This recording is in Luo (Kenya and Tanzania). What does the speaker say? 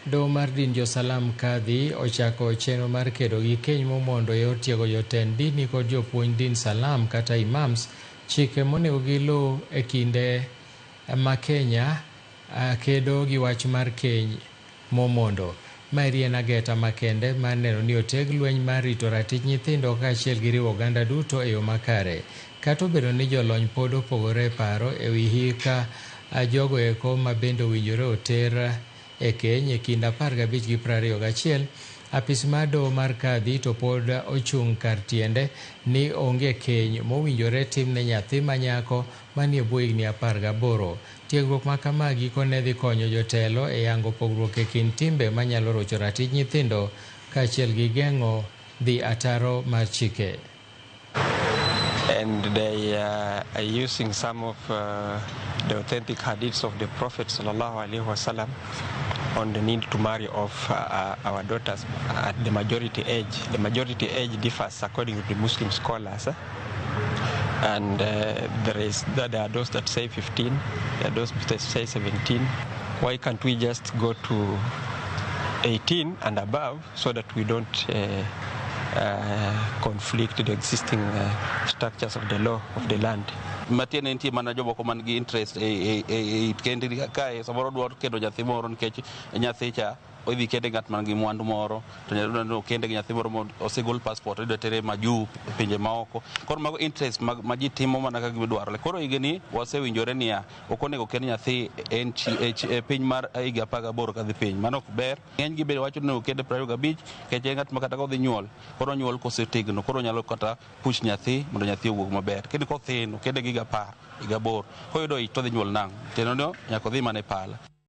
Doho mar din Jo-Salam Kadhi ochako chenro mar kedo gi keny momondo e yor tiego jotend dini kod jopuonj din Salam kata imams chike monego giluw e kinde ma Kenya kedo gi wach mar keny momondo. Maeri en ageta makende mar neno ni oteg lweny mar rito ratich nyithindo kaachiel gi riwo oganda duto e yo makare. Kata obedo ni jolony pod opogore e paro e wi hika jogo eko ma bende owinjore oter e keny e kind 15 gi 21, apis mar doho mar Kadhi to pod ochung' kar tiende ni onge keny mowinjore tim ne nyathi manyako manie bwo higni 18. Tiegruok ma kama gikone dhi konyo jotelo e yango pogruok e kind timbe manyalo rocho ratich nyithindo kaachiel gi geng'o dhi ataro mar chike. And they are using some of the authentic hadiths of the Prophet sallallahu alaihi wasallam on the need to marry off our daughters at the majority age. The majority age differs according to the Muslim scholars. And there are those that say 15, there are those that say 17. Why can't we just go to 18 and above so that we don't conflict the existing structures of the law of the land? Matiene nitie mana jomoko man gi interest e kendi kae samoro dwaro kendo nyathi moro nikech nyathi cha odhi kende ng'at man gi mwandu moro to nyalo kende nyathi moro osegol passport idwa tere maju pinje maoko. Koro mago interest ma ji timo mana kaka gidwaro. Koro higni wasewinjore niya ok onego kend nyathi e piny mar higa 18 kadhi piny. Mano ok ber. Ng'eny gi bende wacho ni onego kende 25 nikech ng'at ma kata kodhi nyuol koro nyuol kosetegno koro nyalo kata push nyathi mondo nyathi owuog maber. Kendo kothin kende gi 10 higa 8 koyudo ich to dhi nyuol nang' teno nyaka dhi mana e pala.